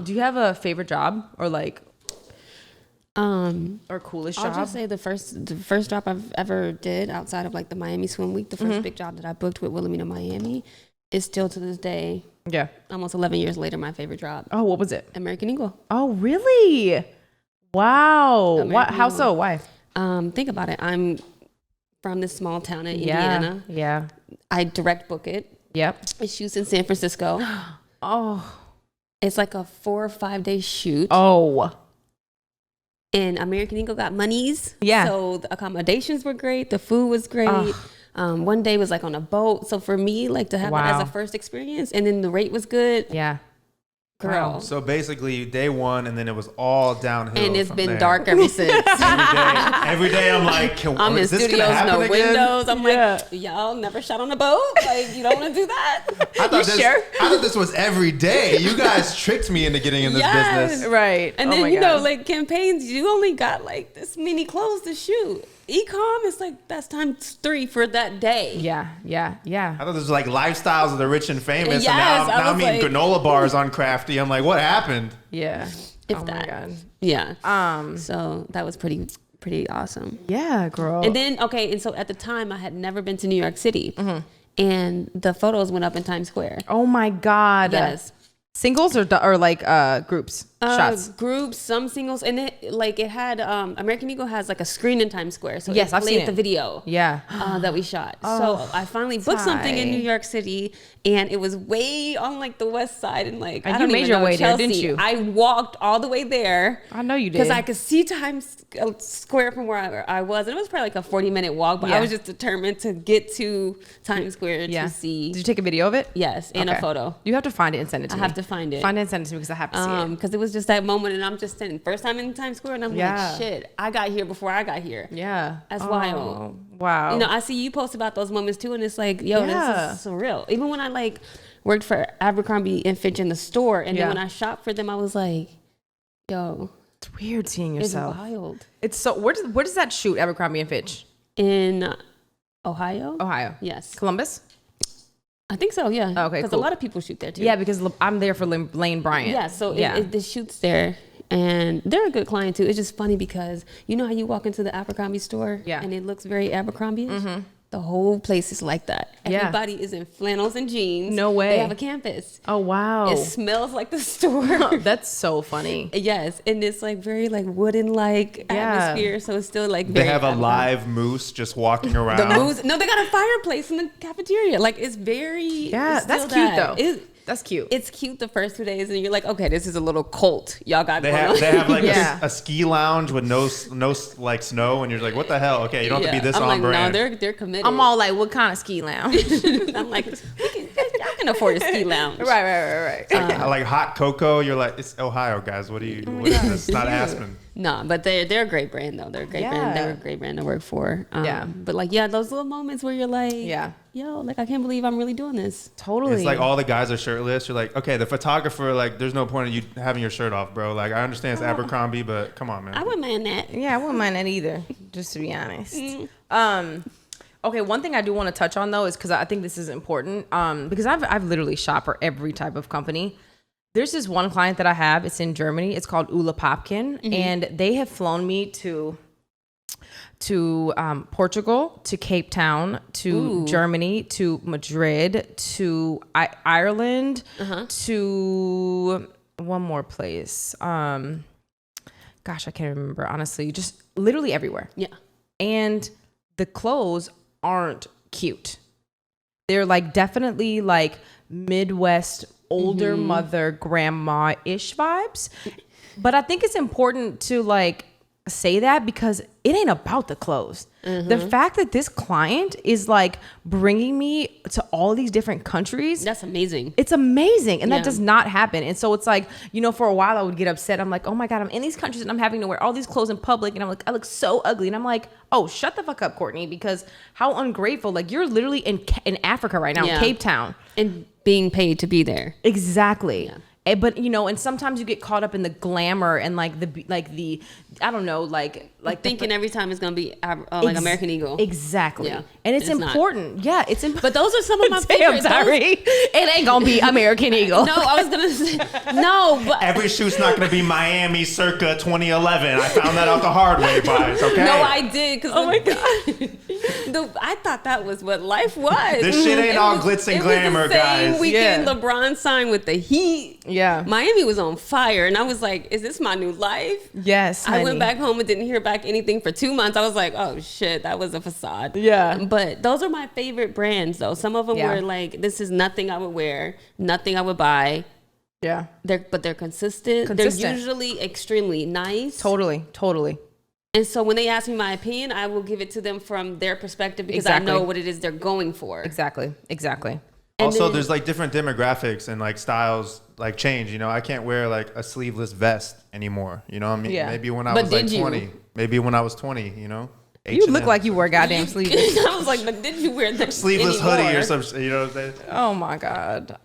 Do you have a favorite job or like or coolest job? I'll just say the first job I've ever did outside of like the Miami Swim Week, the first big job that I booked with Wilhelmina Miami is still to this day. Yeah. Almost 11 years later, my favorite job. Oh, what was it? American Eagle. Oh, really? Wow. What? How so? Why? Think about it. I'm from this small town in Indiana. Yeah. I direct book it. Yep. It shoots in San Francisco. Oh. It's like a 4 or 5 day shoot. Oh. And American Eagle got monies. Yeah. So the accommodations were great. The food was great. One day was like on a boat. So for me, like to have it as a first experience, and then the rate was good. Yeah. Girl. Wow. So basically day one, and then it was all downhill. And it's from been there. dark ever since. Every day I'm like, I'm in is this studios, gonna happen no again? windows. I'm like, y'all never shot on a boat? Like, you don't want to do that? I thought this was every day. You guys tricked me into getting in this business. Right. And then, know, like campaigns, you only got like this many clothes to shoot. E-com is like, that's times 3 for that day. Yeah. I thought this was like lifestyles of the rich and famous. Yes, and now I'm eating like, granola bars on Crafty. I'm like, what happened? Yeah. If oh that. my God. Yeah. So that was pretty awesome. Yeah, girl. And then, and so at the time I had never been to New York City. And the photos went up in Times Square. Oh my God. Yes. Singles or like groups? Shots? Groups, some singles, and it had American Eagle has like a screen in Times Square, so yes, it I've played seen it. the video, that we shot. So I finally booked something in New York City, and it was way on like the west side, and like and I don't you made even your know, way Chelsea. there, didn't you? I walked all the way there. I know you did because I could see Times Square from where I was, and it was probably like a 40-minute walk, but I was just determined to get to Times Square to see. Did you take a video of it? Yes, and a photo. You have to find it and send it to me. I have to find it. Find it and send it to me because I have to see it. Because it was just that moment, and I'm just standing first time in Times Square, and I'm like, shit, I got here before I got here. Yeah. That's wild. Wow. You know, I see you post about those moments too, and it's like, yo, this is surreal. Even when I like worked for Abercrombie and Fitch in the store, and then when I shopped for them, I was like, yo, it's weird seeing yourself. It's wild. It's so. Where does that shoot? Abercrombie and Fitch in Ohio. Yes. Columbus. I think so. Yeah. Oh, okay. Because cool. a lot of people shoot there too. Yeah, because I'm there for Lane Bryant. Yeah. So it shoots there. And they're a good client too. It's just funny because you know how you walk into the Abercrombie store and it looks very Abercrombie-ish? The whole place is like that. Everybody is in flannels and jeans. No way. They have a campus. Oh, wow. It smells like the store. That's so funny. Yes. And it's like very like wooden like atmosphere. So it's still like very They have a live moose just walking around. The moose. No, they got a fireplace in the cafeteria. Like it's very. Yeah, that's cute though. That's cute. It's cute the first 2 days, and you're like, okay, this is a little cult y'all got They going on. They have like a ski lounge with no like snow, and you're like, what the hell? Okay, you don't have to be this I'm on like, brand. No, they're committed. I'm all like, what kind of ski lounge? I'm like, I can afford a ski lounge. Right. Like hot cocoa, you're like, it's Ohio, guys. What is this? It's not Aspen. No, but they're a great brand though. They're a great brand. They're a great brand to work for. But like, those little moments where you're like, yo, like I can't believe I'm really doing this. Totally. It's like all the guys are shirtless. You're like, okay, the photographer, like, there's no point in you having your shirt off, bro. Like, I understand it's Abercrombie, but come on, man. I wouldn't mind that. Yeah, I wouldn't mind that either, just to be honest. Okay, one thing I do want to touch on though is because I think this is important. Because I've literally shopped for every type of company. There's this one client that I have. It's in Germany. It's called Ulla Popkin, and they have flown me to Portugal, to Cape Town, to Germany, to Madrid, to Ireland, to one more place. Gosh, I can't remember, honestly. Just literally everywhere. Yeah. And the clothes aren't cute. They're like definitely like Midwest, older mother, grandma-ish vibes. But I think it's important to like say that because it ain't about the clothes. The fact that this client is like bringing me to all these different countries, that's amazing. It's amazing. And that does not happen. And so it's like, you know, for a while I would get upset. I'm like, oh my God, I'm in these countries and I'm having to wear all these clothes in public. And I'm like, I look so ugly. And I'm like, oh, shut the fuck up, Courtney, because how ungrateful. Like you're literally in Africa right now, Cape Town. And being paid to be there. Exactly. Yeah. But you know, and sometimes you get caught up in the glamour and like the I don't know, like thinking every time it's gonna be like American Eagle. Exactly. Yeah. And it's important. Not. Yeah, it's important. But those are some of my favorite. Tyrie. It ain't gonna be American Eagle. No, I was gonna say no, but every shoot's not gonna be Miami circa 2011. I found that out the hard way, guys. Okay. No, I did. Cause oh my god, I thought that was what life was. This shit ain't all glitz and glamour, guys. Weekend LeBron signed with the Heat. Yeah. Miami was on fire, and I was like, "Is this my new life?" Yes. I went back home and didn't hear back anything for 2 months. I was like, "Oh shit, that was a facade." Yeah. But those are my favorite brands, though. Some of them were like, "This is nothing I would wear, nothing I would buy." Yeah. But they're consistent. They're usually extremely nice. Totally. And so when they ask me my opinion, I will give it to them from their perspective because I know what it is they're going for. Exactly. Also, there's like different demographics and like styles like change. You know, I can't wear like a sleeveless vest anymore. You know what I mean? Yeah. Maybe when I was like 20. Maybe when I was 20, you know? You look like you wore goddamn sleeveless. I was like, but did you wear the sleeveless hoodie or something? You know what I'm saying? Oh my god.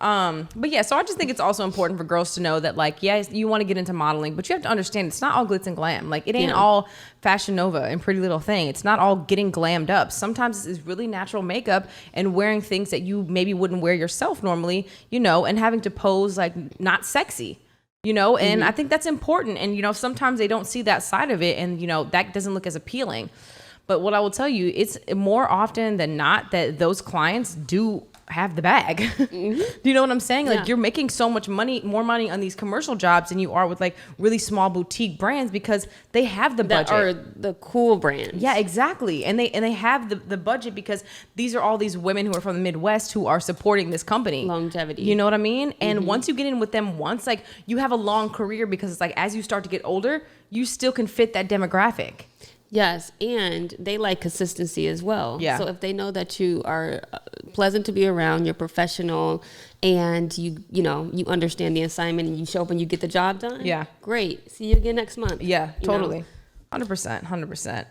But yeah, so I just think it's also important for girls to know that, like, yes, you want to get into modeling, but you have to understand it's not all glitz and glam. Like, it ain't all Fashion Nova and Pretty Little Thing. It's not all getting glammed up. Sometimes it's really natural makeup and wearing things that you maybe wouldn't wear yourself normally, you know, and having to pose like not sexy. You know, and I think that's important. And, you know, sometimes they don't see that side of it, and, you know, that doesn't look as appealing. But what I will tell you, it's more often than not that those clients do have the bag. Do you know what I'm saying? Like, you're making so much money, more money on these commercial jobs than you are with like really small boutique brands because they have the budget. Or the cool brands. Yeah, exactly. And they have the budget because these are all these women who are from the Midwest who are supporting this company. Longevity. You know what I mean? And once you get in with them like you have a long career because it's like as you start to get older, you still can fit that demographic. Yes, and they like consistency as well. Yeah. So if they know that you are pleasant to be around, you're professional, and you understand the assignment and you show up and you get the job done. Yeah. Great. See you again next month. Yeah, totally. 100%.